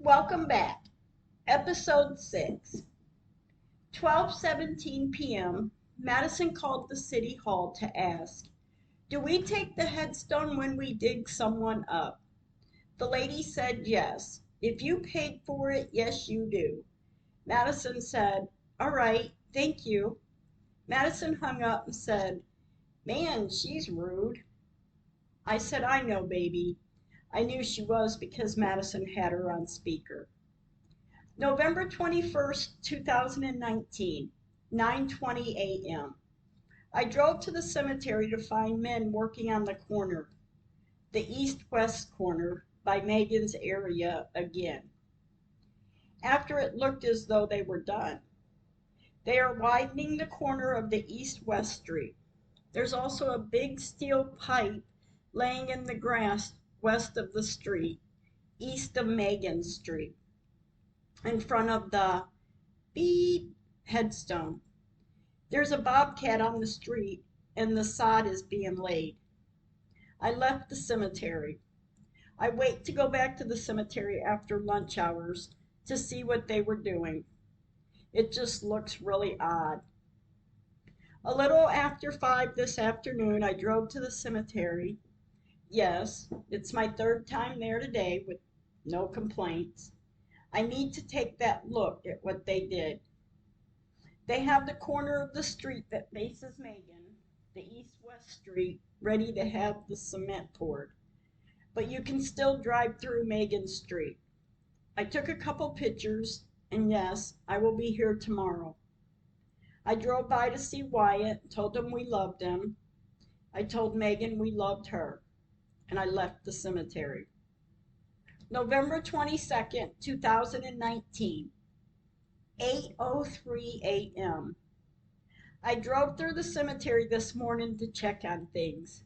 Welcome back. Episode 6. 12:17 p.m. Madison called the city hall to ask, "Do we take the headstone when we dig someone up?" The lady said yes. "If you paid for it, yes you do." Madison said, "All right, thank you." Madison hung up and said, "Man, she's rude." I said, "I know, baby." I knew she was because Madison had her on speaker. November 21st, 2019, 9:20 a.m. I drove to the cemetery to find men working on the corner, the east-west corner by Megan's area again. After it looked as though they were done. They are widening the corner of the east-west street. There's also a big steel pipe laying in the grass west of the street, east of Megan Street, in front of the beep headstone. There's a bobcat on the street and the sod is being laid. I left the cemetery. I wait to go back to the cemetery after lunch hours to see what they were doing. It just looks really odd. A little after 5 this afternoon, I drove to the cemetery. Yes, it's my third time there today with no complaints. I need to take that look at what they did. They have the corner of the street that faces Megan, the east-west street, ready to have the cement poured. But you can still drive through Megan Street. I took a couple pictures, and yes, I will be here tomorrow. I drove by to see Wyatt, told him we loved him. I told Megan we loved her, and I left the cemetery. November 22nd, 2019, 8:03 a.m. I drove through the cemetery this morning to check on things.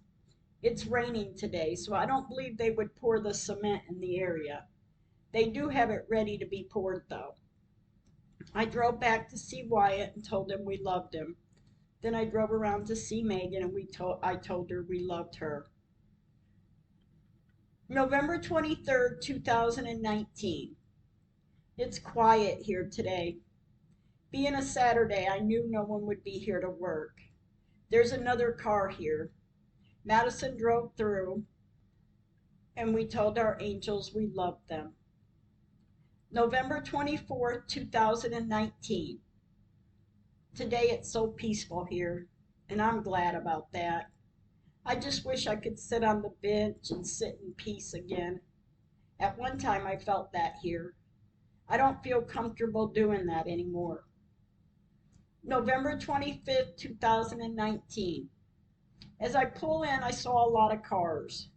It's raining today, so I don't believe they would pour the cement in the area. They do have it ready to be poured, though. I drove back to see Wyatt and told him we loved him. Then I drove around to see Megan and I told her we loved her. November 23rd, 2019. It's quiet here today. Being a Saturday, I knew no one would be here to work. There's another car here. Madison drove through, and we told our angels we loved them. November 24th, 2019. Today it's so peaceful here, and I'm glad about that. I just wish I could sit on the bench and sit in peace again. At one time I felt that here. I don't feel comfortable doing that anymore. November 25th, 2019. As I pull in, I saw a lot of cars.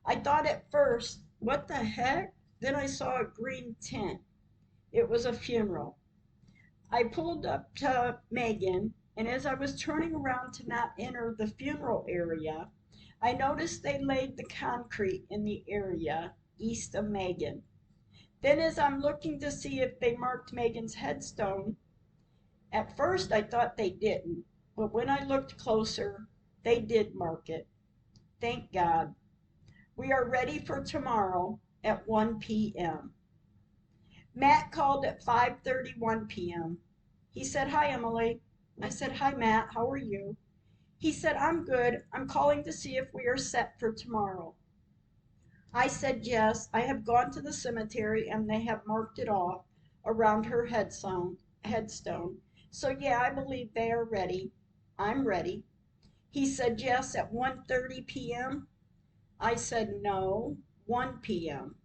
I thought at first, what the heck? Then I saw a green tent. It was a funeral. I pulled up to Megan, and as I was turning around to not enter the funeral area, I noticed they laid the concrete in the area east of Megan. Then as I'm looking to see if they marked Megan's headstone, at first I thought they didn't, but when I looked closer, they did mark it. Thank God. We are ready for tomorrow at 1 p.m. Matt called at 5:31 p.m. He said, "Hi, Emily." I said, "Hi, Matt. How are you?" He said, "I'm good. I'm calling to see if we are set for tomorrow." I said, "Yes, I have gone to the cemetery and they have marked it off around her headstone. So yeah, I believe they are ready. I'm ready." He said, "Yes, at 1:30 p.m. I said, "No, 1 p.m.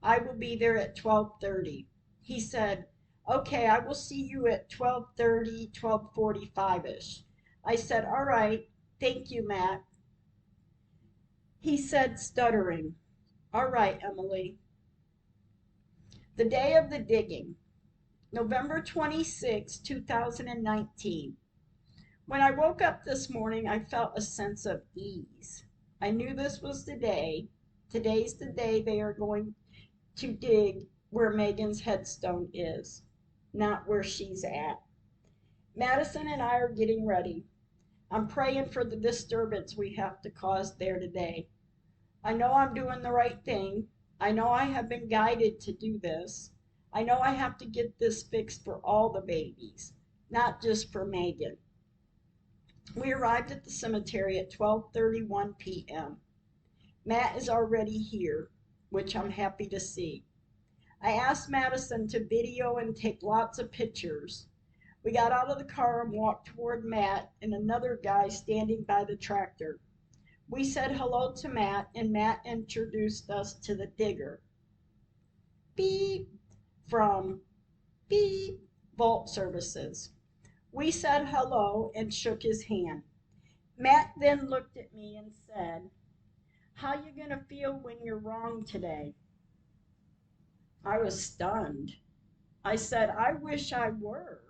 I will be there at 12:30. He said, "Okay, I will see you at 12:30, 12:45ish." I said, "All right, thank you, Matt." He said, stuttering, "All right, Emily." The day of the digging, November 26, 2019. When I woke up this morning, I felt a sense of ease. I knew this was the day. Today's the day they are going to dig where Megan's headstone is, not where she's at. Madison and I are getting ready. I'm praying for the disturbance we have to cause there today. I know I'm doing the right thing. I know I have been guided to do this. I know I have to get this fixed for all the babies, not just for Megan. We arrived at the cemetery at 12:31 p.m. Matt is already here, which I'm happy to see. I asked Madison to video and take lots of pictures. We got out of the car and walked toward Matt and another guy standing by the tractor. We said hello to Matt, and Matt introduced us to the digger. Beep, from Beep Vault Services. We said hello and shook his hand. Matt then looked at me and said, "How you gonna feel when you're wrong today?" I was stunned. I said, "I wish I were,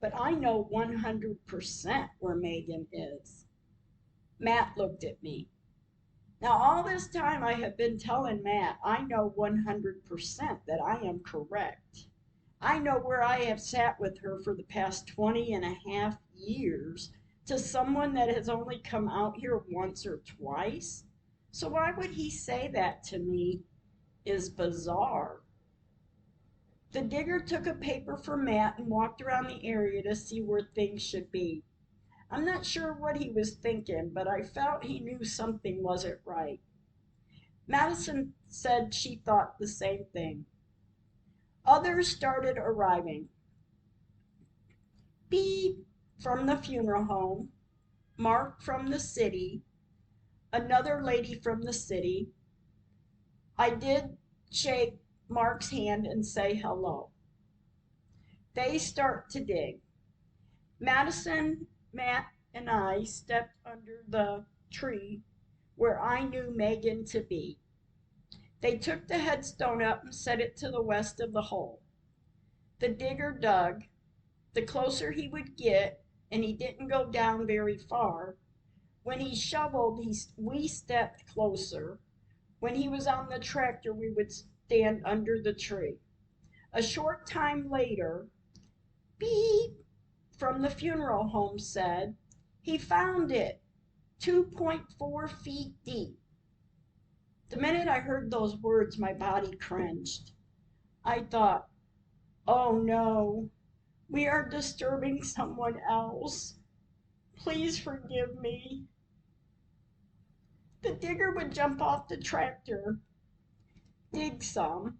but I know 100% where Megan is." Matt looked at me. Now, all this time I have been telling Matt I know 100% that I am correct. I know where I have sat with her for the past 20 and a half years to someone that has only come out here once or twice. So why would he say that to me is bizarre. The digger took a paper for Matt and walked around the area to see where things should be. I'm not sure what he was thinking, but I felt he knew something wasn't right. Madison said she thought the same thing. Others started arriving. Beep from the funeral home, Mark from the city, another lady from the city. I did shake Mark's hand and say hello. They start to dig. Madison, Matt, and I stepped under the tree where I knew Megan to be. They took the headstone up and set it to the west of the hole. The digger dug. The closer he would get, and he didn't go down very far, when he shoveled, we stepped closer. When he was on the tractor, we would stand under the tree. A short time later, beep from the funeral home said, "He found it, 2.4 feet deep." The minute I heard those words, my body cringed. I thought, oh no, we are disturbing someone else. Please forgive me. The digger would jump off the tractor, dig some,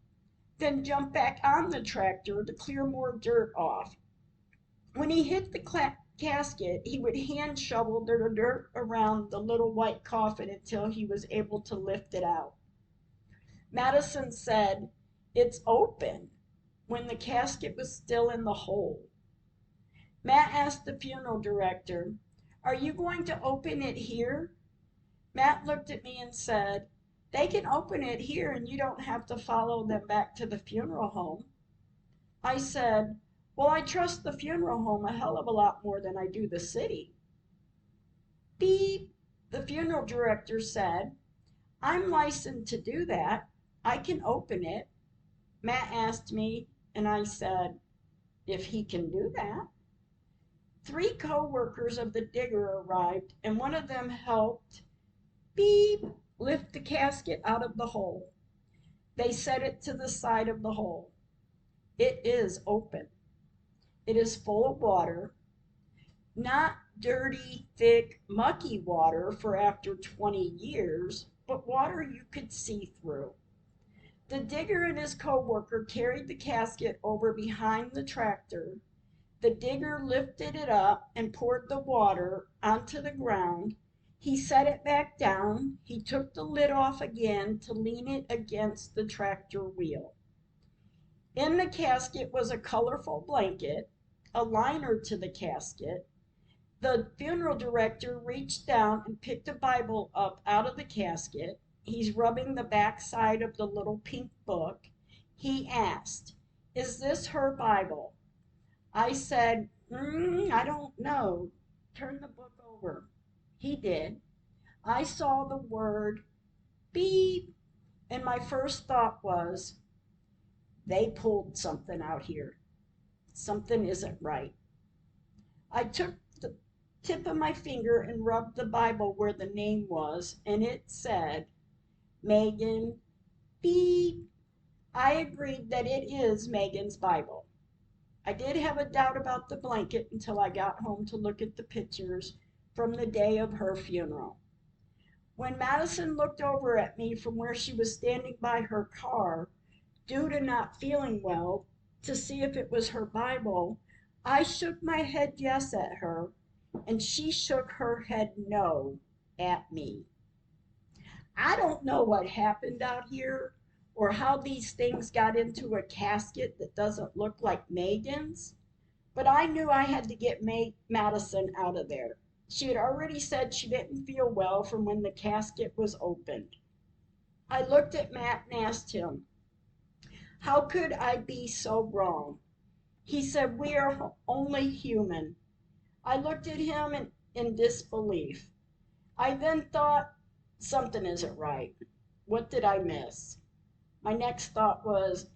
then jump back on the tractor to clear more dirt off. When he hit the casket, he would hand shovel the dirt around the little white coffin until he was able to lift it out. Madison said, "It's open," when the casket was still in the hole. Matt asked the funeral director, "Are you going to open it here?" Matt looked at me and said, "They can open it here and you don't have to follow them back to the funeral home." I said, "Well, I trust the funeral home a hell of a lot more than I do the city." Beep, the funeral director said, "I'm licensed to do that. I can open it." Matt asked me, and I said, "If he can do that." 3 co-workers of the digger arrived, and one of them helped beep lift the casket out of the hole. They set it to the side of the hole. It is open. It is full of water, not dirty, thick, mucky water for after 20 years, but water you could see through. The digger and his co-worker carried the casket over behind the tractor. The digger lifted it up and poured the water onto the ground. He set it back down. He took the lid off again to lean it against the tractor wheel. In the casket was a colorful blanket, a liner to the casket. The funeral director reached down and picked a Bible up out of the casket. He's rubbing the back side of the little pink book. He asked, "Is this her Bible?" I said, I don't know. Turn the book over." He did. I saw the word beep, and my first thought was, they pulled something out here. Something isn't right. I took the tip of my finger and rubbed the Bible where the name was, and it said, Megan Beep. I agreed that it is Megan's Bible. I did have a doubt about the blanket until I got home to look at the pictures from the day of her funeral. When Madison looked over at me from where she was standing by her car, due to not feeling well, to see if it was her Bible, I shook my head yes at her, and she shook her head no at me. I don't know what happened out here or how these things got into a casket that doesn't look like Megan's, but I knew I had to get Madison out of there. She had already said she didn't feel well from when the casket was opened. I looked at Matt and asked him, how could I be so wrong? He said, we are only human. I looked at him in disbelief. I then thought, something isn't right. What did I miss? My next thought was,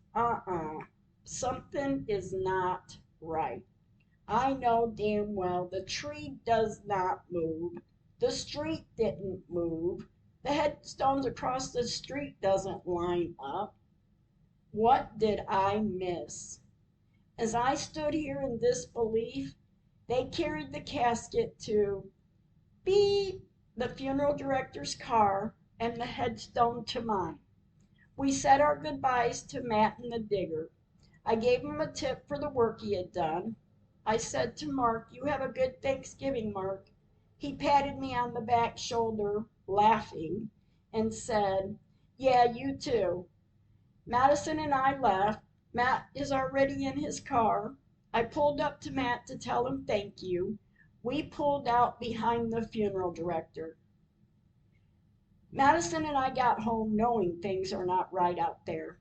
something is not right. I know damn well the tree does not move. The street didn't move. The headstones across the street doesn't line up. What did I miss? As I stood here in disbelief, they carried the casket to beep, the funeral director's car, and the headstone to mine. We said our goodbyes to Matt and the digger. I gave him a tip for the work he had done. I said to Mark, you have a good Thanksgiving, Mark. He patted me on the back shoulder, laughing, and said, yeah, you too. Madison and I left. Matt is already in his car. I pulled up to Matt to tell him thank you. We pulled out behind the funeral director. Madison and I got home knowing things are not right out there.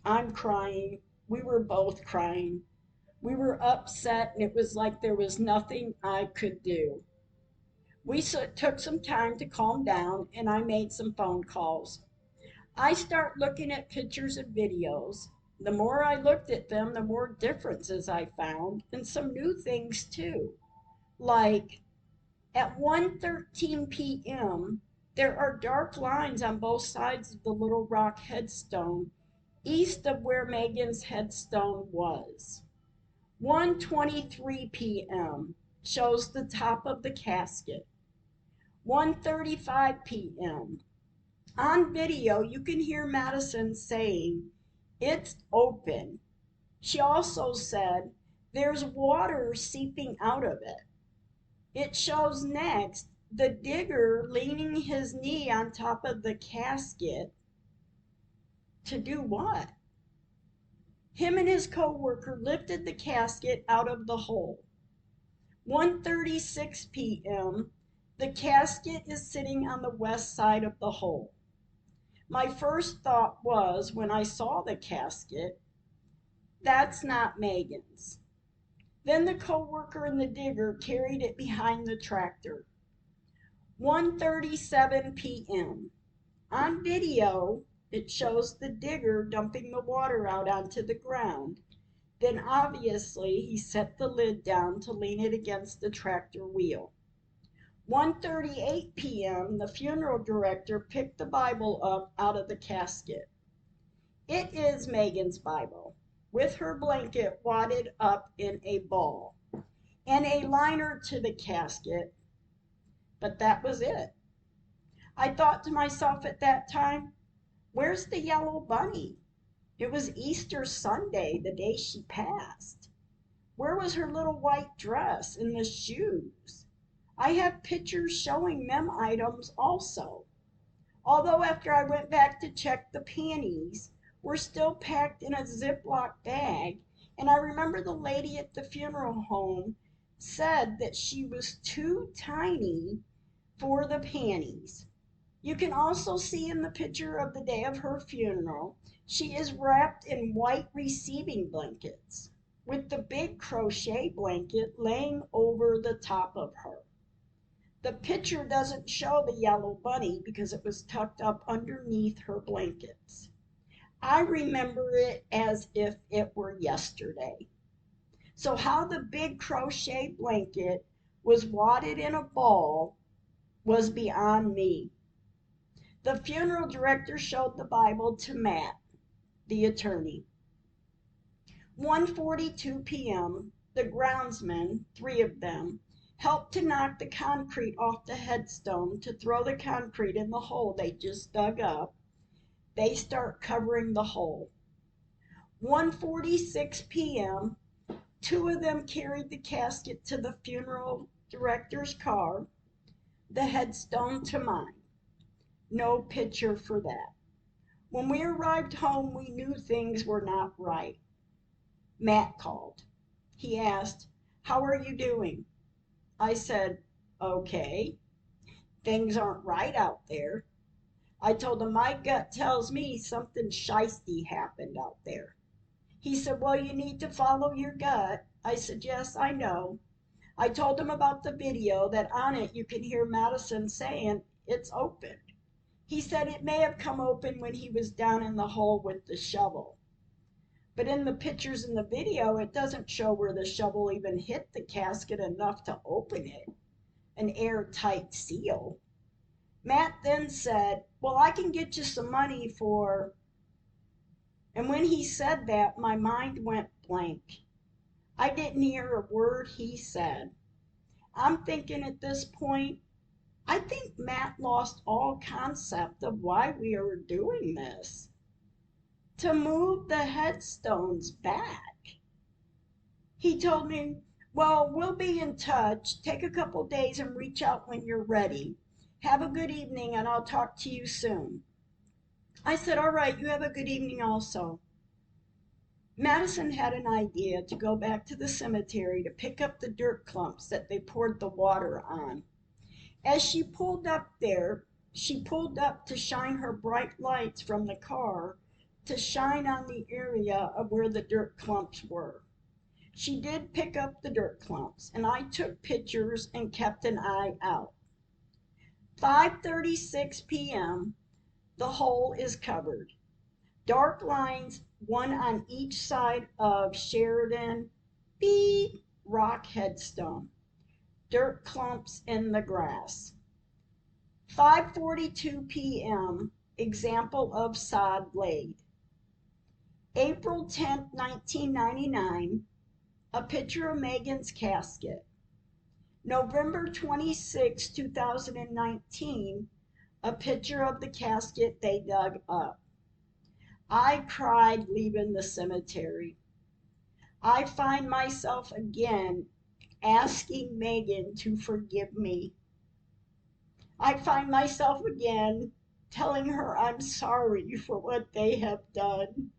I'm crying. We were both crying. We were upset, and it was like there was nothing I could do. We took some time to calm down, and I made some phone calls. I start looking at pictures and videos. The more I looked at them, the more differences I found, and some new things too. Like at 1:13 p.m., there are dark lines on both sides of the little rock headstone east of where Megan's headstone was. 1:23 p.m. shows the top of the casket. 1:35 p.m. On video, you can hear Madison saying, it's open. She also said, there's water seeping out of it. It shows next the digger leaning his knee on top of the casket. To do what? Him and his co-worker lifted the casket out of the hole. 1:36 p.m. The casket is sitting on the west side of the hole. My first thought was, when I saw the casket, that's not Megan's. Then the co-worker and the digger carried it behind the tractor. 1:37 p.m. On video, it shows the digger dumping the water out onto the ground. Then obviously he set the lid down to lean it against the tractor wheel. 1:38 p.m. the funeral director picked the Bible up out of the casket. It is Megan's Bible, with her blanket wadded up in a ball, and a liner to the casket, but that was it. I thought to myself at that time, where's the yellow bunny? It was Easter Sunday, the day she passed. Where was her little white dress and the shoes? I have pictures showing them items also. Although after I went back to check, the panties were still packed in a Ziploc bag, and I remember the lady at the funeral home said that she was too tiny for the panties. You can also see in the picture of the day of her funeral, she is wrapped in white receiving blankets, with the big crochet blanket laying over the top of her. The picture doesn't show the yellow bunny because it was tucked up underneath her blankets. I remember it as if it were yesterday. So how the big crochet blanket was wadded in a ball was beyond me. The funeral director showed the Bible to Matt, the attorney. 1:42 p.m., the groundsmen, 3 of them, helped to knock the concrete off the headstone to throw the concrete in the hole they just dug up. They start covering the hole. 1:46 p.m., 2 of them carried the casket to the funeral director's car, the headstone to mine. No picture for that. When we arrived home, we knew things were not right. Matt called. He asked, "How are you doing?" I said, "Okay." "Things aren't right out there." I told him, "My gut tells me something shisty happened out there." He said, "Well, you need to follow your gut." I said, "Yes, I know." I told him about the video that on it you can hear Madison saying it's open. He said it may have come open when he was down in the hole with the shovel. But in the pictures in the video, it doesn't show where the shovel even hit the casket enough to open it, an airtight seal. Matt then said, "Well, I can get you some money for..." And when he said that, my mind went blank. I didn't hear a word he said. I'm thinking at this point, I think Matt lost all concept of why we are doing this. To move the headstones back. He told me, "Well, we'll be in touch. Take a couple days and reach out when you're ready. Have a good evening and I'll talk to you soon." I said, "All right, you have a good evening also." Madison had an idea to go back to the cemetery to pick up the dirt clumps that they poured the water on. As she pulled up there, she pulled up to shine her bright lights from the car to shine on the area of where the dirt clumps were. She did pick up the dirt clumps, and I took pictures and kept an eye out. 5:36 p.m., the hole is covered. Dark lines, one on each side of Sheridan B. rock headstone. Dirt clumps in the grass. 5:42 p.m., example of sod laid. April 10, 1999, a picture of Megan's casket. November 26, 2019, a picture of the casket they dug up. I cried leaving the cemetery. I find myself again asking Megan to forgive me. I find myself again telling her I'm sorry for what they have done.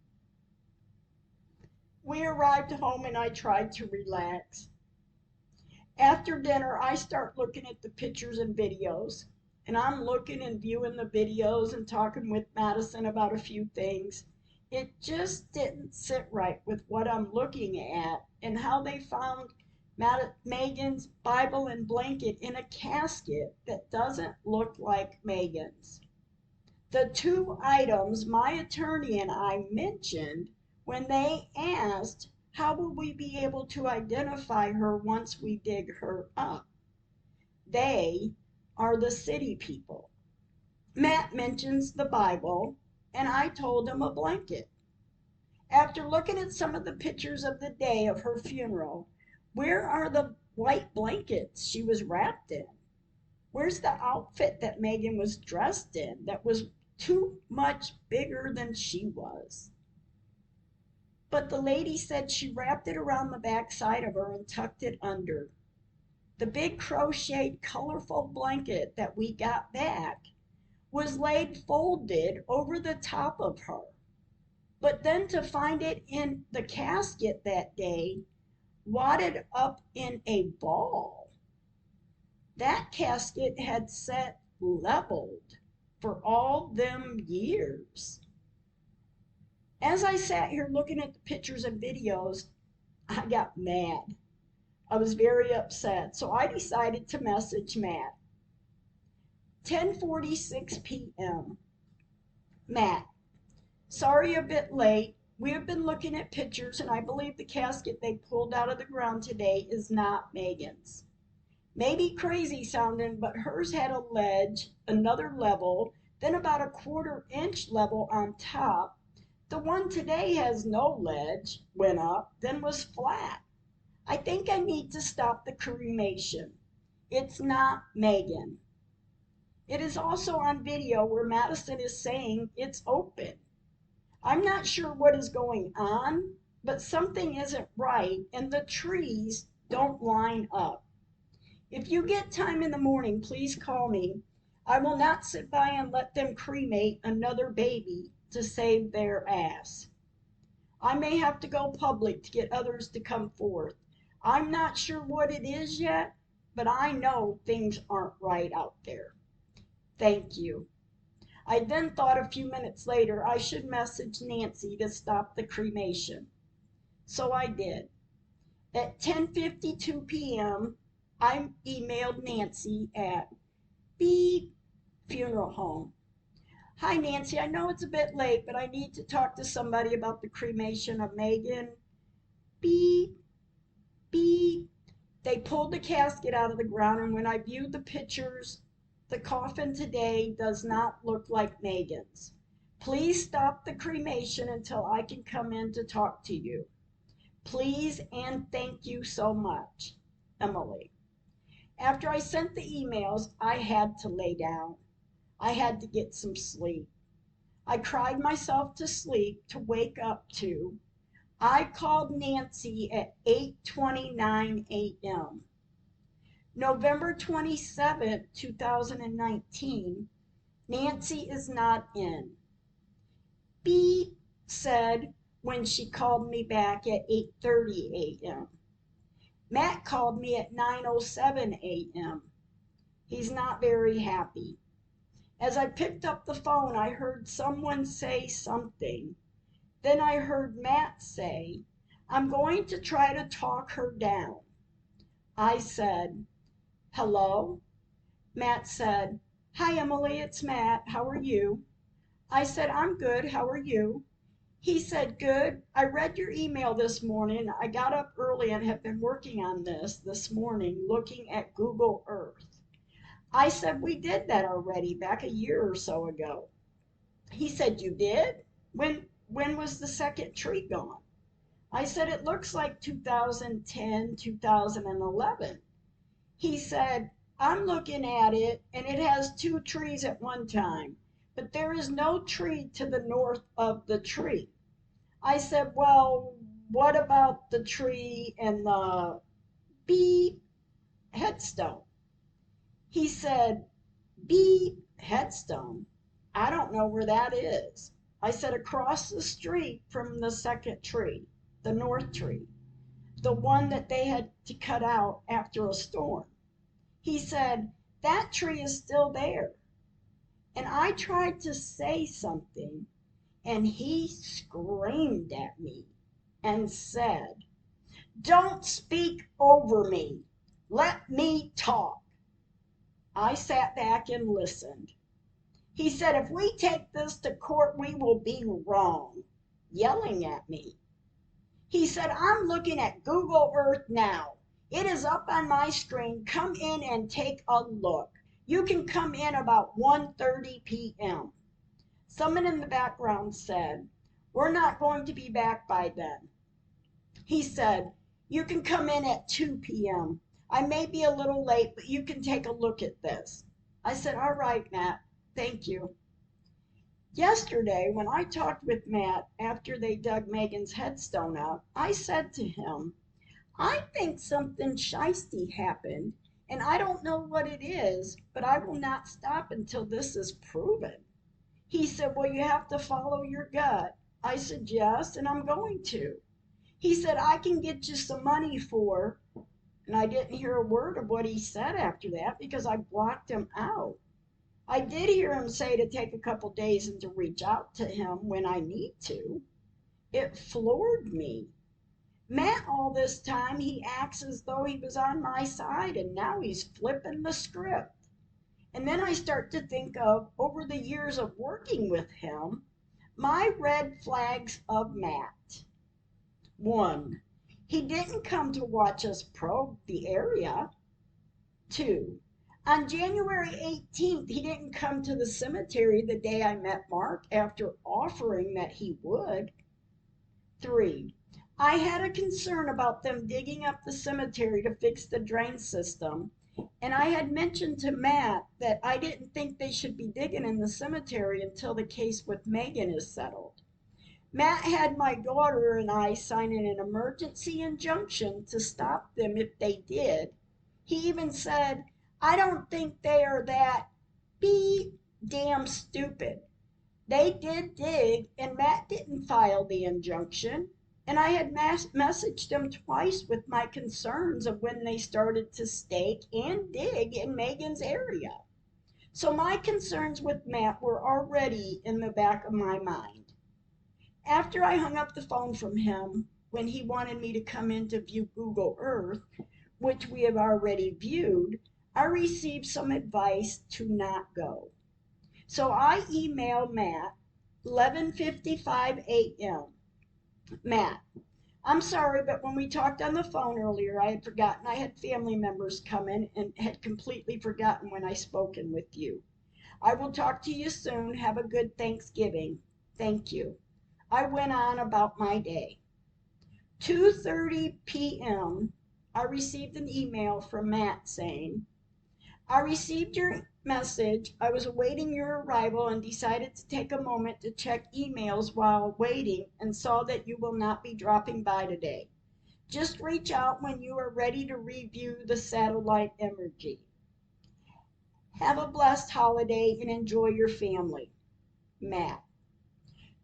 We arrived home and I tried to relax. After dinner, I start looking at the pictures and videos. And I'm looking and viewing the videos and talking with Madison about a few things. It just didn't sit right with what I'm looking at and how they found Megan's Bible and blanket in a casket that doesn't look like Megan's. The 2 items my attorney and I mentioned when they asked, "How will we be able to identify her once we dig her up?" They are the city people. Matt mentions the Bible, and I told him a blanket. After looking at some of the pictures of the day of her funeral, where are the white blankets she was wrapped in? Where's the outfit that Megan was dressed in that was too much bigger than she was? But the lady said she wrapped it around the back side of her and tucked it under. The big crocheted colorful blanket that we got back was laid folded over the top of her. But then to find it in the casket that day, wadded up in a ball. That casket had sat leveled for all them years. As I sat here looking at the pictures and videos, I got mad. I was very upset, so I decided to message Matt. 10:46 p.m. Matt, sorry a bit late. We have been looking at pictures and I believe the casket they pulled out of the ground today is not Megan's. Maybe crazy sounding, but hers had a ledge, another level then about a 1/4 inch level on top. The one today has no ledge, went up, then was flat. I think I need to stop the cremation. It's not Megan. It is also on video where Madison is saying it's open. I'm not sure what is going on, but something isn't right and the trees don't line up. If you get time in the morning, please call me. I will not sit by and let them cremate another baby to save their ass. I may have to go public to get others to come forth. I'm not sure what it is yet, but I know things aren't right out there. Thank you. I then thought a few minutes later I should message Nancy to stop the cremation. So I did. At 10:52 p.m., I emailed Nancy at Beep Funeral Home. Hi, Nancy. I know it's a bit late, but I need to talk to somebody about the cremation of Megan. Beep, beep. They pulled the casket out of the ground, and when I viewed the pictures, the coffin today does not look like Megan's. Please stop the cremation until I can come in to talk to you. Please and thank you so much. Emily. After I sent the emails, I had to lay down. I had to get some sleep. I cried myself to sleep to wake up to. I called Nancy at 8:29 a.m. November 27, 2019. Nancy is not in. B said when she called me back at 8:30 a.m. Matt called me at 9:07 a.m. He's not very happy. As I picked up the phone, I heard someone say something. Then I heard Matt say, I'm going to try to talk her down. I said, hello? Matt said, hi, Emily, it's Matt. How are you? I said, I'm good. How are you? He said, good. I read your email this morning. I got up early and have been working on this morning, looking at Google Earth. I said, we did that already back a year or so ago. He said, you did? When was the second tree gone? I said, it looks like 2010, 2011. He said, I'm looking at it and it has 2 trees at one time, but there is no tree to the north of the tree. I said, well, what about the tree and the bee headstone? He said, bee headstone? I don't know where that is. I said, across the street from the second tree, the north tree, the one that they had to cut out after a storm. He said, that tree is still there. And I tried to say something, and he screamed at me and said, don't speak over me. Let me talk. I sat back and listened. He said, if we take this to court, we will be wrong, yelling at me. He said, I'm looking at Google Earth now. It is up on my screen. Come in and take a look. You can come in about 1:30 p.m. Someone in the background said, we're not going to be back by then. He said, you can come in at 2 p.m. I may be a little late, but you can take a look at this. I said, all right, Matt, thank you. Yesterday, when I talked with Matt after they dug Megan's headstone up, I said to him, I think something shisty happened, and I don't know what it is, but I will not stop until this is proven. He said, well, you have to follow your gut. I said, yes, and I'm going to. He said, I can get you some money for, and I didn't hear a word of what he said after that because I blocked him out. I did hear him say to take a couple days and to reach out to him when I need to. It floored me. Matt, all this time, he acts as though he was on my side, and now he's flipping the script. And then I start to think of, over the years of working with him, my red flags of Matt. 1, he didn't come to watch us probe the area. 2, On January 18th, he didn't come to the cemetery the day I met Mark after offering that he would. 3. I had a concern about them digging up the cemetery to fix the drain system, and I had mentioned to Matt that I didn't think they should be digging in the cemetery until the case with Megan is settled. Matt had my daughter and I sign an emergency injunction to stop them if they did. He even said, I don't think they are that be damn stupid. They did dig, and Matt didn't file the injunction. And I had messaged him twice with my concerns of when they started to stake and dig in Megan's area. So my concerns with Matt were already in the back of my mind. After I hung up the phone from him, when he wanted me to come in to view Google Earth, which we have already viewed, I received some advice to not go. So I emailed Matt 11:55 a.m. Matt, I'm sorry, but when we talked on the phone earlier, I had forgotten I had family members come in and had completely forgotten when I spoken with you. I will talk to you soon. Have a good Thanksgiving. Thank you. I went on about my day. 2:30 p.m. I received an email from Matt saying, I received your message. I was awaiting your arrival and decided to take a moment to check emails while waiting and saw that you will not be dropping by today. Just reach out when you are ready to review the satellite imagery. Have a blessed holiday and enjoy your family. Matt.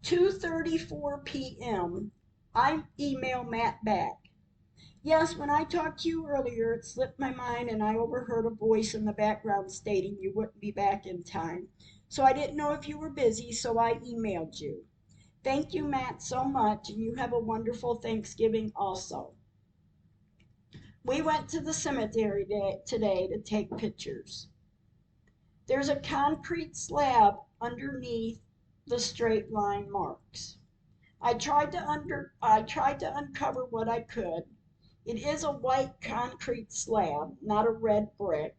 2:34 p.m. I email Matt back. Yes, when I talked to you earlier, it slipped my mind and I overheard a voice in the background stating you wouldn't be back in time. So I didn't know if you were busy, so I emailed you. Thank you, Matt, so much, and you have a wonderful Thanksgiving also. We went to the cemetery today to take pictures. There's a concrete slab underneath the straight line marks. I tried to uncover what I could. It is a white concrete slab, not a red brick.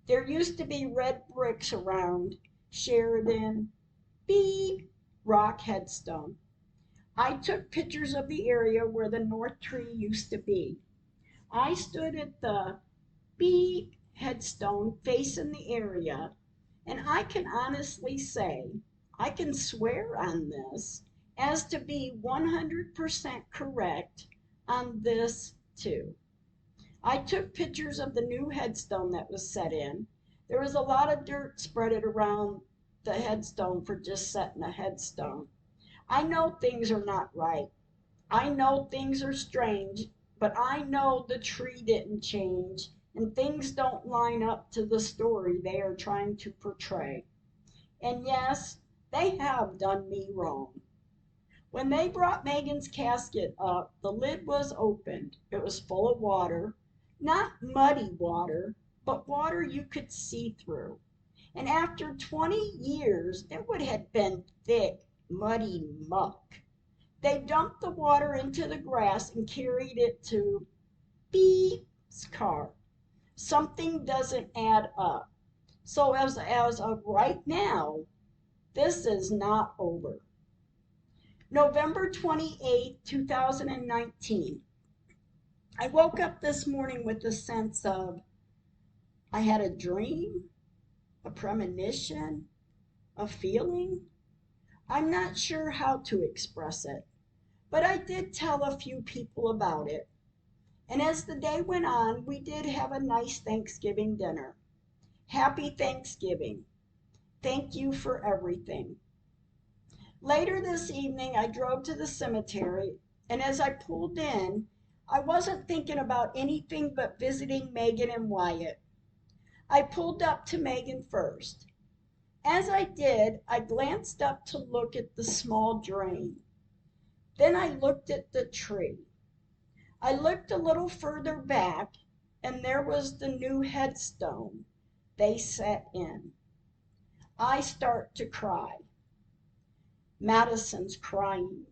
There used to be red bricks around Sheridan B. Rock headstone. I took pictures of the area where the north tree used to be. I stood at the B headstone facing the area, and I can honestly say, I can swear on this, as to be 100% correct on this too. I took pictures of the new headstone that was set in. There was a lot of dirt spread around the headstone for just setting a headstone. I know things are not right. I know things are strange, but I know the tree didn't change and things don't line up to the story they are trying to portray. And yes, they have done me wrong. When they brought Megan's casket up, the lid was opened. It was full of water, not muddy water, but water you could see through. And after 20 years, it would have been thick, muddy muck. They dumped the water into the grass and carried it to Bee's car. Something doesn't add up. So as of right now, this is not over. November 28th, 2019. I woke up this morning with a sense of I had a dream, a premonition, a feeling. I'm not sure how to express it, but I did tell a few people about it. And as the day went on, we did have a nice Thanksgiving dinner. Happy Thanksgiving. Thank you for everything. Later this evening, I drove to the cemetery, and as I pulled in, I wasn't thinking about anything but visiting Megan and Wyatt. I pulled up to Megan first. As I did, I glanced up to look at the small drain. Then I looked at the tree. I looked a little further back, and there was the new headstone they set in. I start to cry. Madison's crying.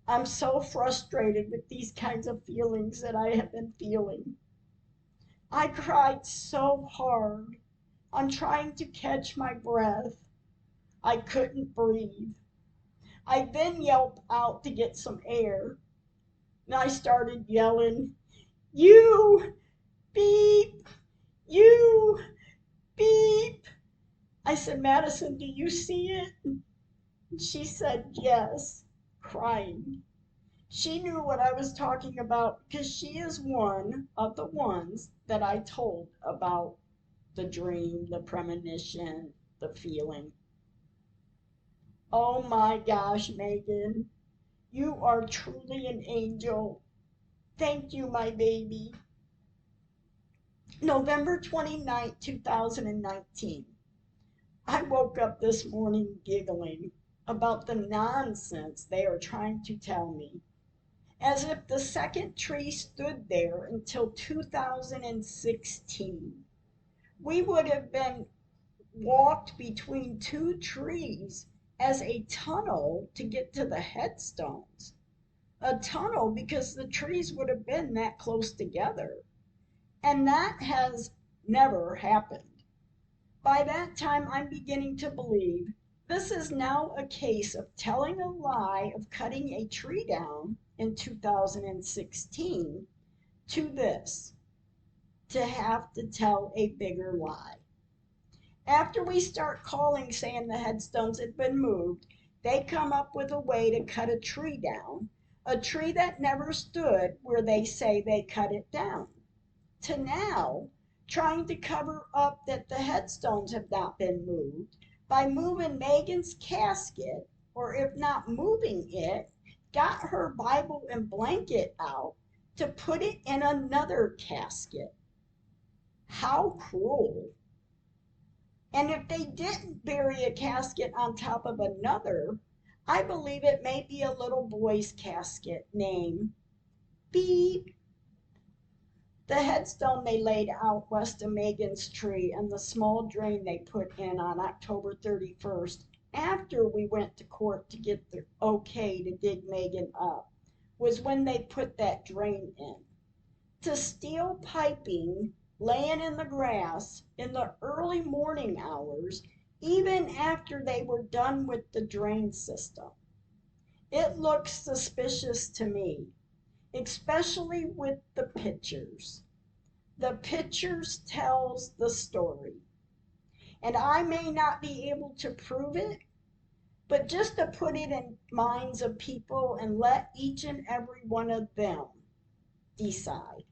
I'm so frustrated with these kinds of feelings that I have been feeling. I cried so hard. I'm trying to catch my breath. I couldn't breathe. I then yelped out to get some air. And I started yelling, "You beep! You beep!" I said, "Madison, do you see it?" And she said, "Yes," crying. She knew what I was talking about because she is one of the ones that I told about the dream, the premonition, the feeling. Oh my gosh, Megan, you are truly an angel. Thank you, my baby. November 29th, 2019. I woke up this morning giggling about the nonsense they are trying to tell me, as if the second tree stood there until 2016. We would have been walked between two trees as a tunnel to get to the headstones. A tunnel because the trees would have been that close together. And that has never happened. By that time, I'm beginning to believe this is now a case of telling a lie of cutting a tree down in 2016 to this, to have to tell a bigger lie. After we start calling saying the headstones had been moved, they come up with a way to cut a tree down, a tree that never stood where they say they cut it down, to now trying to cover up that the headstones have not been moved by moving Megan's casket, or if not moving it, got her Bible and blanket out to put it in another casket. How cruel. And if they didn't bury a casket on top of another, I believe it may be a little boy's casket named Beep. The headstone they laid out west of Megan's tree and the small drain they put in on October 31st, after we went to court to get the okay to dig Megan up, was when they put that drain in. To steel piping laying in the grass in the early morning hours, even after they were done with the drain system. It looks suspicious to me, especially with the pictures. The pictures tells the story. And I may not be able to prove it, but just to put it in minds of people and let each and every one of them decide.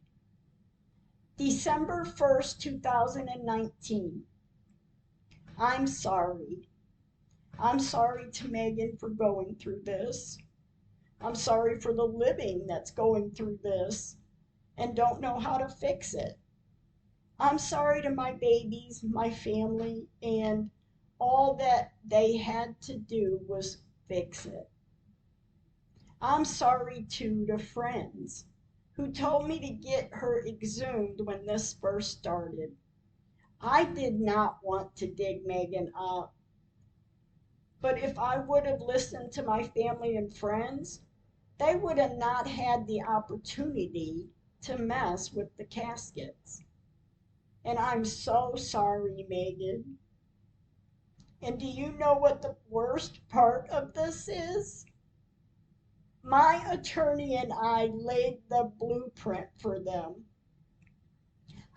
December 1st, 2019. I'm sorry. I'm sorry to Megan for going through this. I'm sorry for the living that's going through this and don't know how to fix it. I'm sorry to my babies, my family, and all that they had to do was fix it. I'm sorry too to friends who told me to get her exhumed when this first started. I did not want to dig Megan up, but if I would have listened to my family and friends, they would have not had the opportunity to mess with the caskets. And I'm so sorry, Megan. And do you know what the worst part of this is? My attorney and I laid the blueprint for them.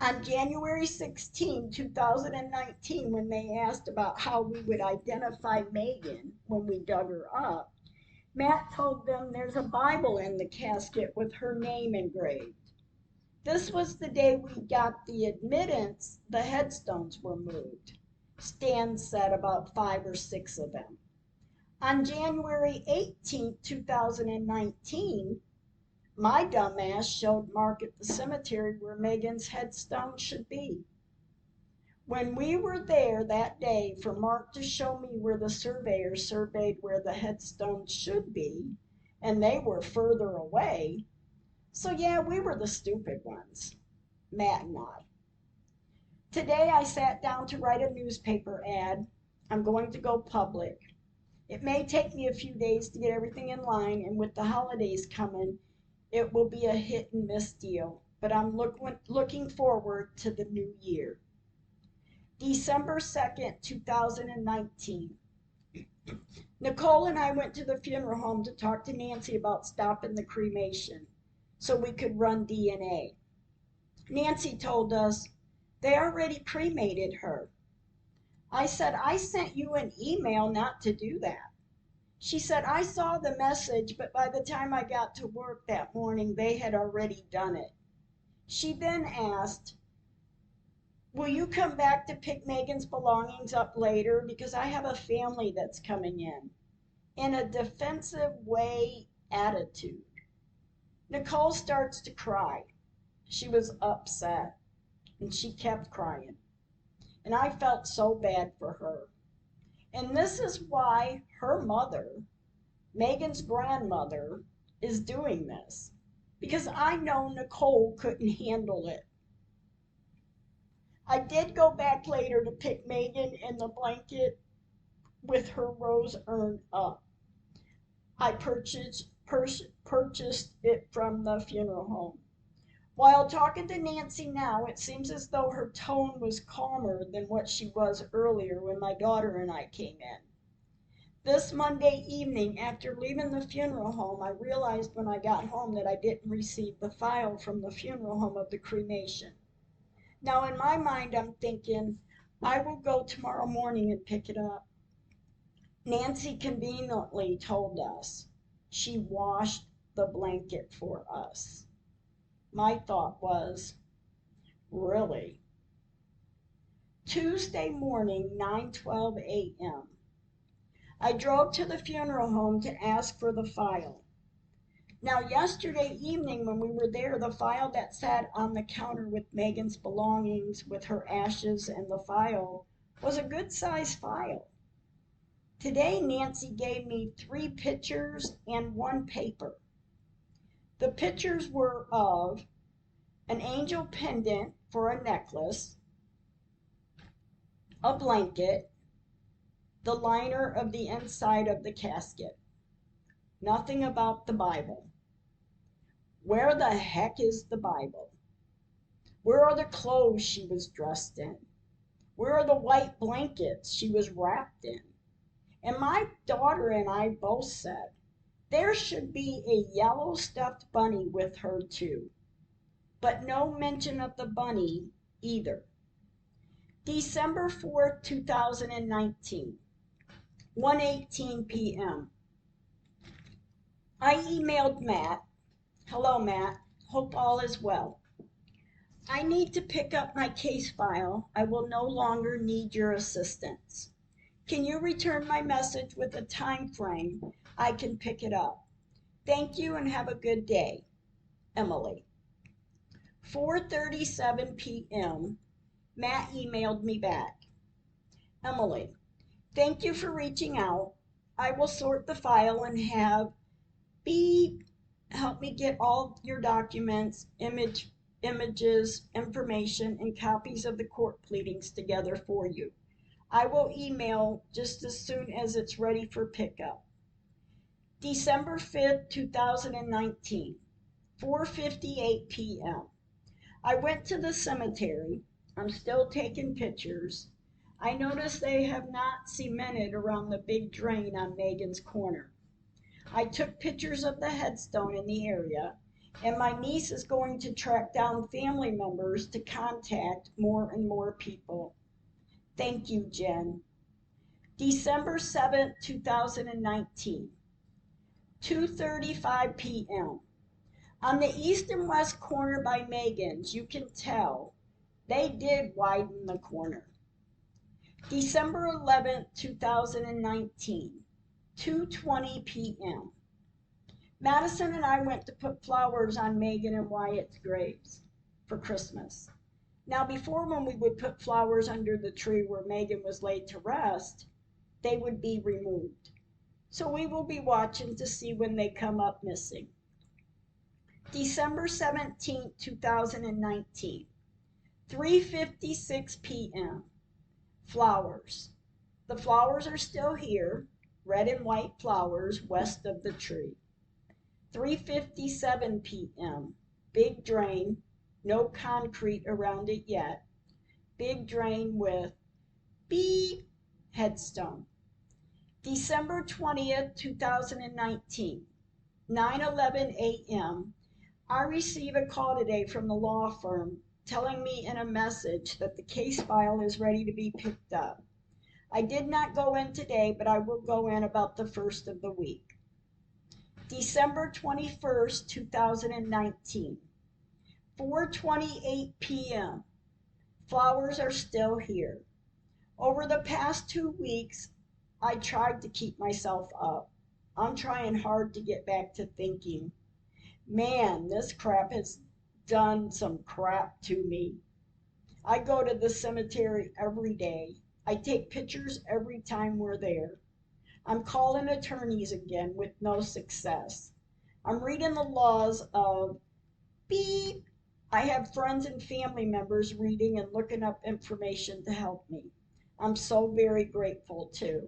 On January 16, 2019, when they asked about how we would identify Megan when we dug her up, Matt told them there's a Bible in the casket with her name engraved. This was the day we got the admittance the headstones were moved. Stan said about 5 or 6 of them. On January 18, 2019, my dumbass showed Mark at the cemetery where Megan's headstone should be. When we were there that day for Mark to show me where the surveyor surveyed where the headstone should be, and they were further away, so yeah, we were the stupid ones, Matt and I. Today I sat down to write a newspaper ad. I'm going to go public. It may take me a few days to get everything in line, and with the holidays coming, it will be a hit and miss deal. but I'm looking forward to the new year. December 2nd, 2019. Nicole and I went to the funeral home to talk to Nancy about stopping the cremation so we could run DNA. Nancy told us they already cremated her. I said, I sent you an email not to do that. She said, I saw the message, but by the time I got to work that morning, they had already done it. She then asked, will you come back to pick Megan's belongings up later? Because I have a family that's coming in a defensive way attitude. Nicole starts to cry. She was upset, and she kept crying. And I felt so bad for her. And this is why her mother, Megan's grandmother, is doing this. Because I know Nicole couldn't handle it. I did go back later to pick Megan in the blanket with her rose urn up. I purchased it from the funeral home. While talking to Nancy now, it seems as though her tone was calmer than what she was earlier when my daughter and I came in. This Monday evening, after leaving the funeral home, I realized when I got home that I didn't receive the file from the funeral home of the cremation. Now, in my mind, I'm thinking, I will go tomorrow morning and pick it up. Nancy conveniently told us she washed the blanket for us. My thought was, really? Tuesday morning, 9:12 a.m. I drove to the funeral home to ask for the file. Now, yesterday evening when we were there, the file that sat on the counter with Megan's belongings, with her ashes and the file, was a good-sized file. Today, Nancy gave me 3 pictures and 1 paper. The pictures were of an angel pendant for a necklace, a blanket, the liner of the inside of the casket. Nothing about the Bible. Where the heck is the Bible? Where are the clothes she was dressed in? Where are the white blankets she was wrapped in? And my daughter and I both said, there should be a yellow stuffed bunny with her too. But no mention of the bunny either. December 4th, 2019, 1:18 p.m. I emailed Matt. Hello, Matt. Hope all is well. I need to pick up my case file. I will no longer need your assistance. Can you return my message with a time frame I can pick it up? Thank you and have a good day. Emily. 4:37 p.m. Matt emailed me back. Emily, thank you for reaching out. I will sort the file and have B help me get all your documents, images, information, and copies of the court pleadings together for you. I will email just as soon as it's ready for pickup. December 5th, 2019, 4:58 p.m. I went to the cemetery. I'm still taking pictures. I noticed they have not cemented around the big drain on Megan's corner. I took pictures of the headstone in the area, and my niece is going to track down family members to contact more and more people. Thank you, Jen. December 7th, 2019, 2:35 p.m. On the east and west corner by Megan's, you can tell they did widen the corner. December 11th, 2019, 2:20 p.m. Madison and I went to put flowers on Megan and Wyatt's graves for Christmas. Now, before, when we would put flowers under the tree where Megan was laid to rest, they would be removed. So we will be watching to see when they come up missing. December 17th, 2019, 3:56 p.m. Flowers. The flowers are still here, red and white flowers west of the tree. 3:57 p.m. Big drain, no concrete around it yet. Big drain with beep headstone. December 20th, 2019, 9:11 a.m. I receive a call today from the law firm telling me in a message that the case file is ready to be picked up. I did not go in today, but I will go in about the first of the week. December 21st, 2019, 4:28 p.m. Flowers are still here. Over the past 2 weeks, I tried to keep myself up. I'm trying hard to get back to thinking. Man, this crap has done some crap to me. I go to the cemetery every day. I take pictures every time we're there. I'm calling attorneys again with no success. I'm reading the laws of beep. I have friends and family members reading and looking up information to help me. I'm so very grateful too.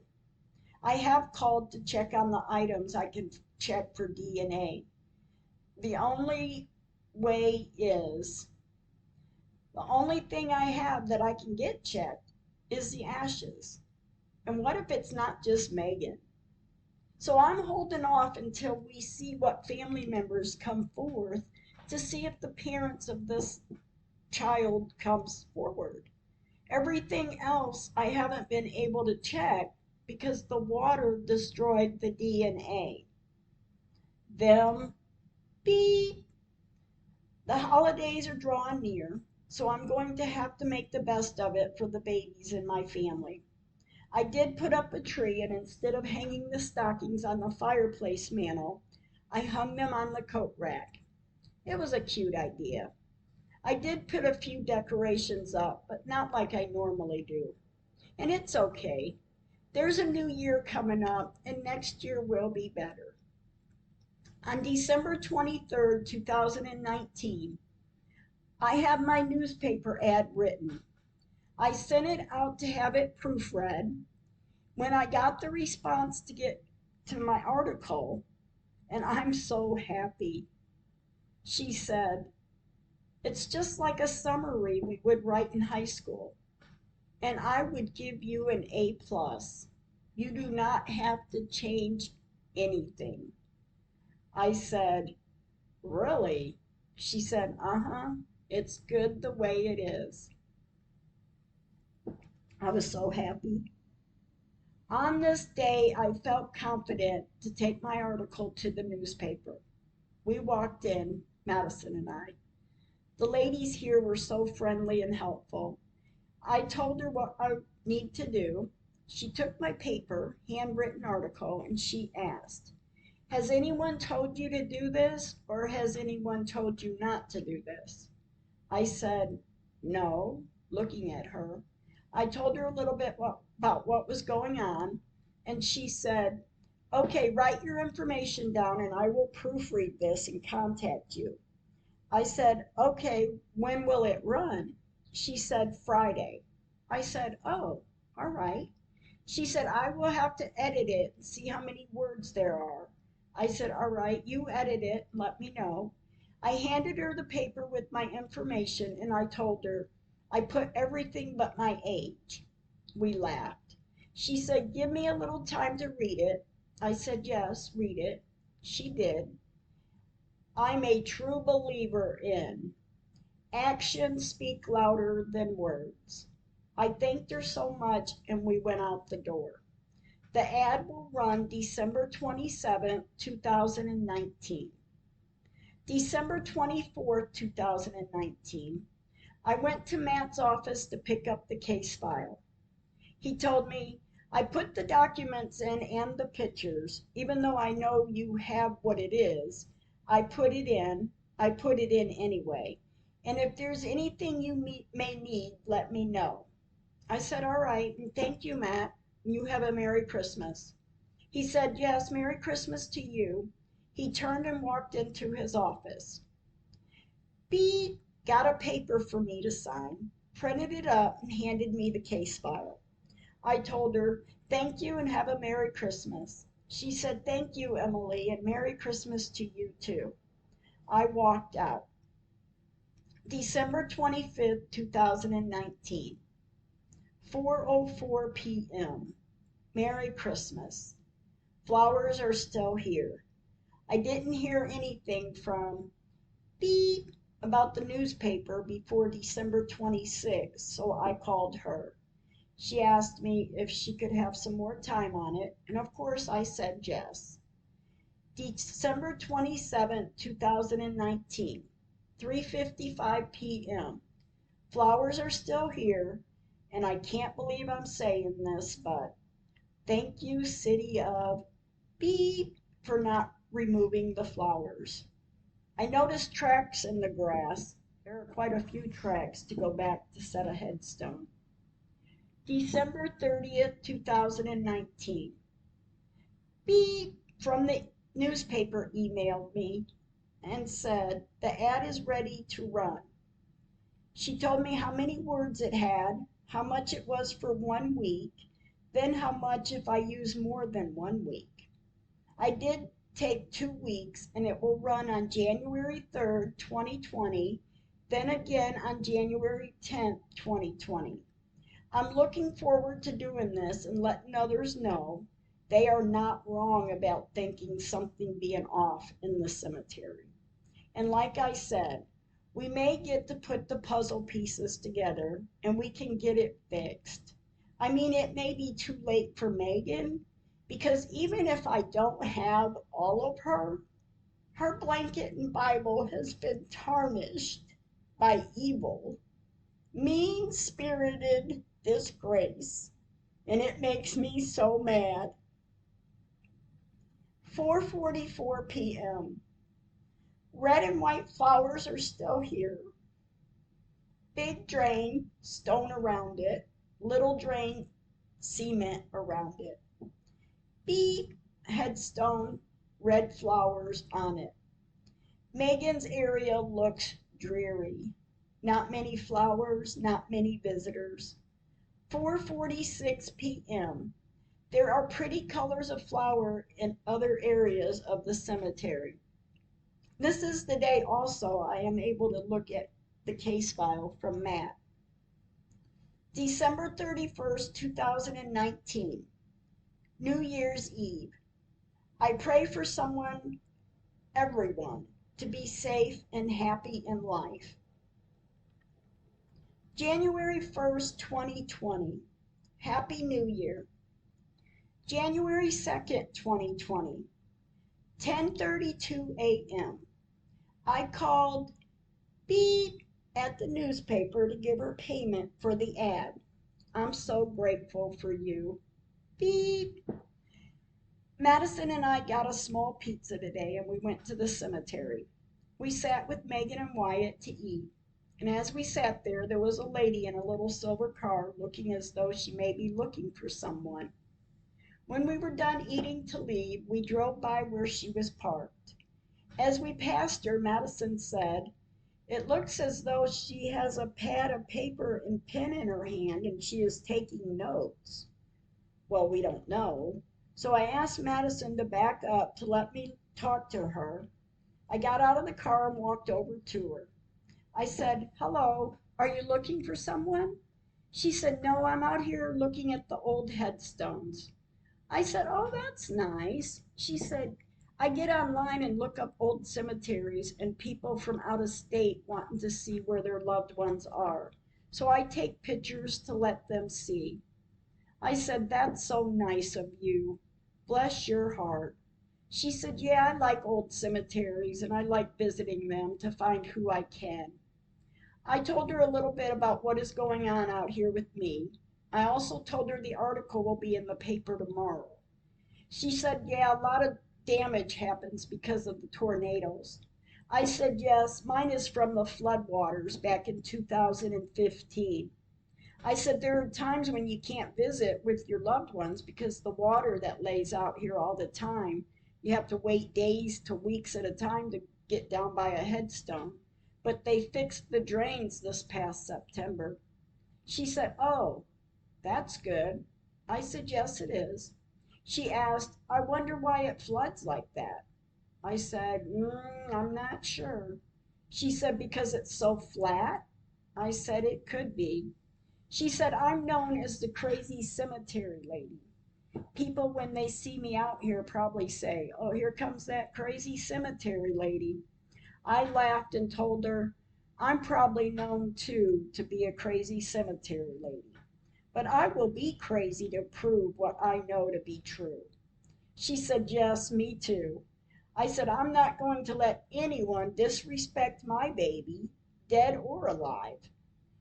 I have called to check on the items I can check for DNA. The only way is the only thing I have that I can get checked is the ashes. And what if it's not just Megan? So I'm holding off until we see what family members come forth to see if the parents of this child comes forward. Everything else I haven't been able to check because the water destroyed the DNA. Them beep. The holidays are drawing near, so I'm going to have to make the best of it for the babies in my family. I did put up a tree, and instead of hanging the stockings on the fireplace mantle, I hung them on the coat rack. It was a cute idea. I did put a few decorations up, but not like I normally do. And it's okay. There's a new year coming up, and next year will be better. On December 23rd, 2019, I have my newspaper ad written. I sent it out to have it proofread. When I got the response to get to my article, and I'm so happy, she said, it's just like a summary we would write in high school, and I would give you an A plus. You do not have to change anything. I said, really? She said, uh-huh, it's good the way it is. I was so happy. On this day, I felt confident to take my article to the newspaper. We walked in, Madison and I. The ladies here were so friendly and helpful. I told her what I need to do. She took my paper, handwritten article, and she asked, has anyone told you to do this, or has anyone told you not to do this? I said, no, looking at her. I told her a little bit about what was going on, and she said, okay, write your information down and I will proofread this and contact you. I said, okay, when will it run? She said, Friday. I said, oh, all right. She said, I will have to edit it and see how many words there are. I said, all right, you edit it and let me know. I handed her the paper with my information and I told her I put everything but my age. We laughed. She said, give me a little time to read it. I said, yes, read it. She did. I'm a true believer in actions speak louder than words. I thanked her so much and we went out the door. The ad will run December 27th, 2019. December 24th, 2019, I went to Matt's office to pick up the case file. He told me, I put the documents in and the pictures, even though I know you have what it is. I put it in anyway. And if there's anything you may need, let me know. I said, all right, and thank you, Matt. You have a Merry Christmas. He said, yes, Merry Christmas to you. He turned and walked into his office. B got a paper for me to sign, printed it up, and handed me the case file. I told her, thank you and have a Merry Christmas. She said, thank you, Emily, and Merry Christmas to you too. I walked out. December 25th, 2019, 4:04 p.m. Merry Christmas. Flowers are still here. I didn't hear anything from beep about the newspaper before December 26th, so I called her. She asked me if she could have some more time on it, and of course I said yes. December 27th, 2019, 3:55 p.m. Flowers are still here, and I can't believe I'm saying this, but thank you, City of Beep, for not removing the flowers. I noticed tracks in the grass. There are quite a few tracks to go back to set a headstone. December 30th, 2019. Beep from the newspaper emailed me and said the ad is ready to run. She told me how many words it had, how much it was for 1 week, then how much if I use more than 1 week. I did take 2 weeks and it will run on January 3rd, 2020, then again on January 10th, 2020. I'm looking forward to doing this and letting others know they are not wrong about thinking something being off in the cemetery. And like I said, we may get to put the puzzle pieces together and we can get it fixed. I mean, it may be too late for Megan because even if I don't have all of her blanket and Bible has been tarnished by evil, mean spirited disgrace, and it makes me so mad. 4:44 p.m. Red and white flowers are still here. Big drain, stone around it. Little drain, cement around it. Beep, headstone, red flowers on it. Megan's area looks dreary. Not many flowers, not many visitors. 4:46 p.m. There are pretty colors of flower in other areas of the cemetery. This is the day also I am able to look at the case file from Matt. December 31st, 2019, New Year's Eve. I pray for everyone, to be safe and happy in life. January 1st, 2020, Happy New Year. January 2nd, 2020, 10:32 a.m. I called beep at the newspaper to give her payment for the ad. I'm so grateful for you. Beep. Madison and I got a small pizza today and we went to the cemetery. We sat with Megan and Wyatt to eat. And as we sat there, there was a lady in a little silver car looking as though she may be looking for someone. When we were done eating to leave, we drove by where she was parked. As we passed her, Madison said, "It looks as though she has a pad of paper and pen in her hand and she is taking notes." Well, we don't know. So I asked Madison to back up to let me talk to her. I got out of the car and walked over to her. I said, "Hello, are you looking for someone?" She said, "No, I'm out here looking at the old headstones." I said, "Oh, that's nice." She said, "I get online and look up old cemeteries and people from out of state wanting to see where their loved ones are. So I take pictures to let them see." I said, "That's so nice of you. Bless your heart." She said, "Yeah, I like old cemeteries and I like visiting them to find who I can." I told her a little bit about what is going on out here with me. I also told her the article will be in the paper tomorrow. She said, "Yeah, a lot of damage happens because of the tornadoes." I said, "Yes, mine is from the floodwaters back in 2015. I said, "There are times when you can't visit with your loved ones because the water that lays out here all the time, you have to wait days to weeks at a time to get down by a headstone. But they fixed the drains this past September." She said, "Oh, that's good." I said, "Yes, it is." She asked, "I wonder why it floods like that." I said, "I'm not sure." She said, because it's so flat? I said, it could be. She said, I'm known as the crazy cemetery lady. People, when they see me out here, probably say, oh, here comes that crazy cemetery lady. I laughed and told her, I'm probably known too to be a crazy cemetery lady, but I will be crazy to prove what I know to be true. She said, yes, me too. I said, I'm not going to let anyone disrespect my baby, dead or alive.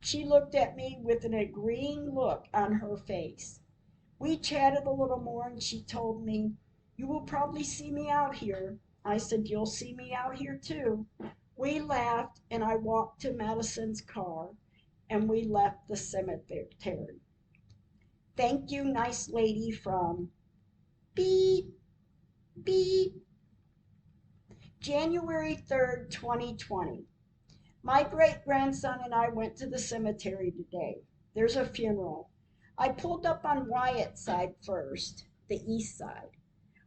She looked at me with an agreeing look on her face. We chatted a little more and she told me, you will probably see me out here. I said, you'll see me out here too. We laughed and I walked to Madison's car and we left the cemetery. Thank you, nice lady from beep, beep. January 3rd, 2020. My great grandson and I went to the cemetery today. There's a funeral. I pulled up on Wyatt's side first, the east side.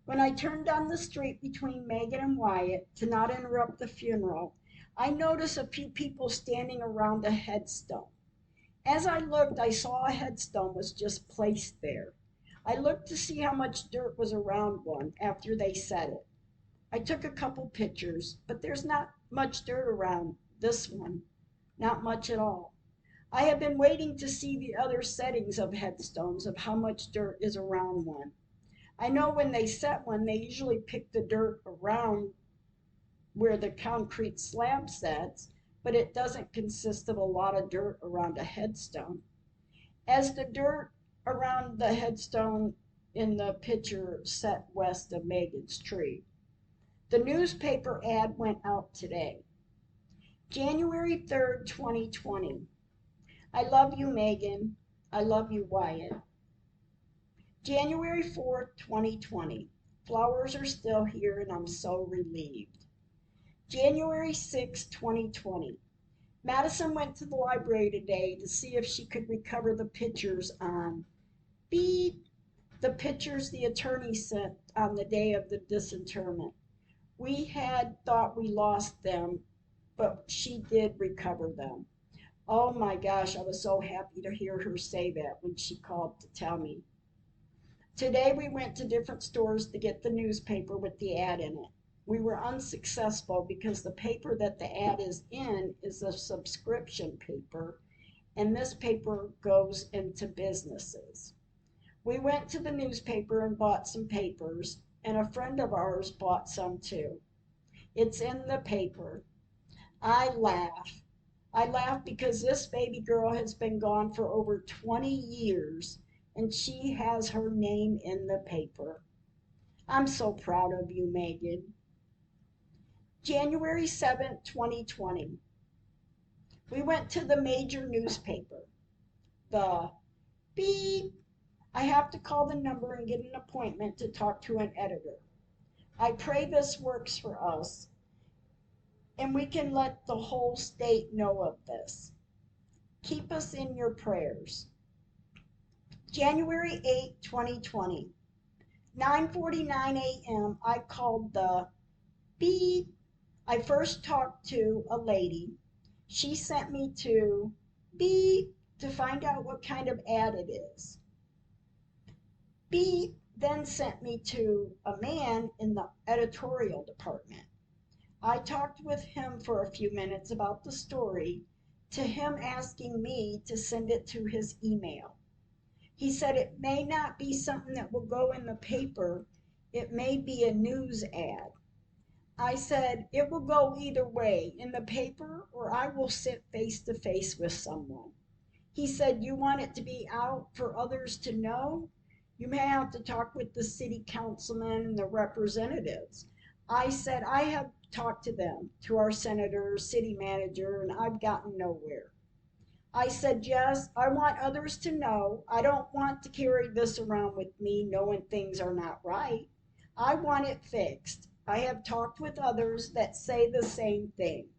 When I turned down the street between Megan and Wyatt to not interrupt the funeral, I noticed a few people standing around a headstone. As I looked, I saw a headstone was just placed there. I looked to see how much dirt was around one after they said it. I took a couple pictures, but there's not much dirt around this one, not much at all. I have been waiting to see the other settings of headstones of how much dirt is around one. I know when they set one, they usually pick the dirt around where the concrete slab sets, but it doesn't consist of a lot of dirt around a headstone. As the dirt around the headstone in the picture set west of Megan's tree. The newspaper ad went out today. January 3rd, 2020. I love you, Megan. I love you, Wyatt. January 4th, 2020. Flowers are still here and I'm so relieved. January 6th, 2020. Madison went to the library today to see if she could recover the pictures on beep, the pictures the attorney sent on the day of the disinterment. We had thought we lost them, but she did recover them. Oh my gosh, I was so happy to hear her say that when she called to tell me. Today we went to different stores to get the newspaper with the ad in it. We were unsuccessful because the paper that the ad is in is a subscription paper, and this paper goes into businesses. We went to the newspaper and bought some papers, and a friend of ours bought some too. It's in the paper. I laugh. I laugh because this baby girl has been gone for over 20 years and she has her name in the paper. I'm so proud of you, Megan. January 7th, 2020. We went to the major newspaper. The beep. I have to call the number and get an appointment to talk to an editor. I pray this works for us and we can let the whole state know of this. Keep us in your prayers. January 8, 2020. 9:49 a.m. I called the beep. I first talked to a lady. She sent me to beep to find out what kind of ad it is. Beep then sent me to a man in the editorial department. I talked with him for a few minutes about the story, to him asking me to send it to his email. He said it may not be something that will go in the paper, it may be a news ad. I said it will go either way, in the paper or I will sit face to face with someone. He said, you want it to be out for others to know? You may have to talk with the city councilman and the representatives. I said, I have talked to them, to our senator, city manager, and I've gotten nowhere. I said, yes, I want others to know. I don't want to carry this around with me knowing things are not right. I want it fixed. I have talked with others that say the same thing.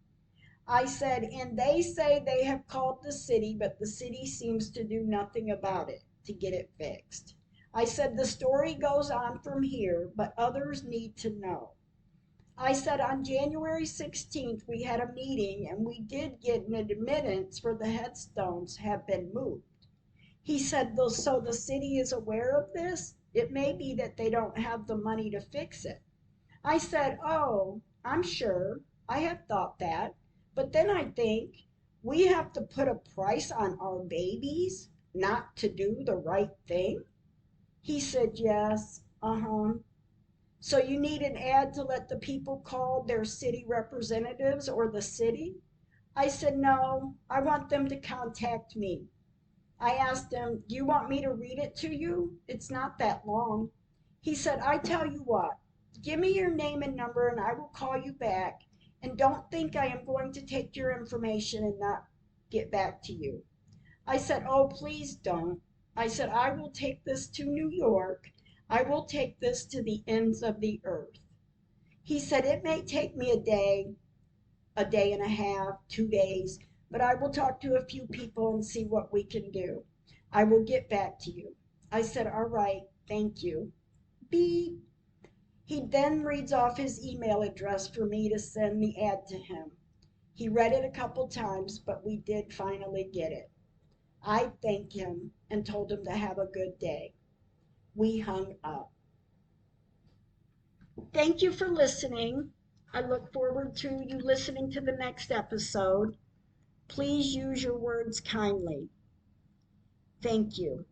I said, and they say they have called the city, but the city seems to do nothing about it to get it fixed. I said, the story goes on from here, but others need to know. I said on January 16th, we had a meeting and we did get an admittance for the headstones have been moved. He said, "Though, so the city is aware of this? It may be that they don't have the money to fix it." I said, "Oh, I'm sure. I have thought that. But then I think we have to put a price on our babies not to do the right thing." He said, "Yes, uh-huh. So you need an ad to let the people call their city representatives or the city?" I said, "No, I want them to contact me." I asked him, "Do you want me to read it to you? It's not that long." He said, "I tell you what, give me your name and number and I will call you back. And don't think I am going to take your information and not get back to you." I said, "Oh, please don't." I said, "I will take this to New York. I will take this to the ends of the earth." He said, "It may take me a day and a half, 2 days, but I will talk to a few people and see what we can do. I will get back to you." I said, "All right, thank you." Beep. He then reads off his email address for me to send the ad to him. He read it a couple times, but we did finally get it. I thanked him and told him to have a good day. We hung up. Thank you for listening. I look forward to you listening to the next episode. Please use your words kindly. Thank you.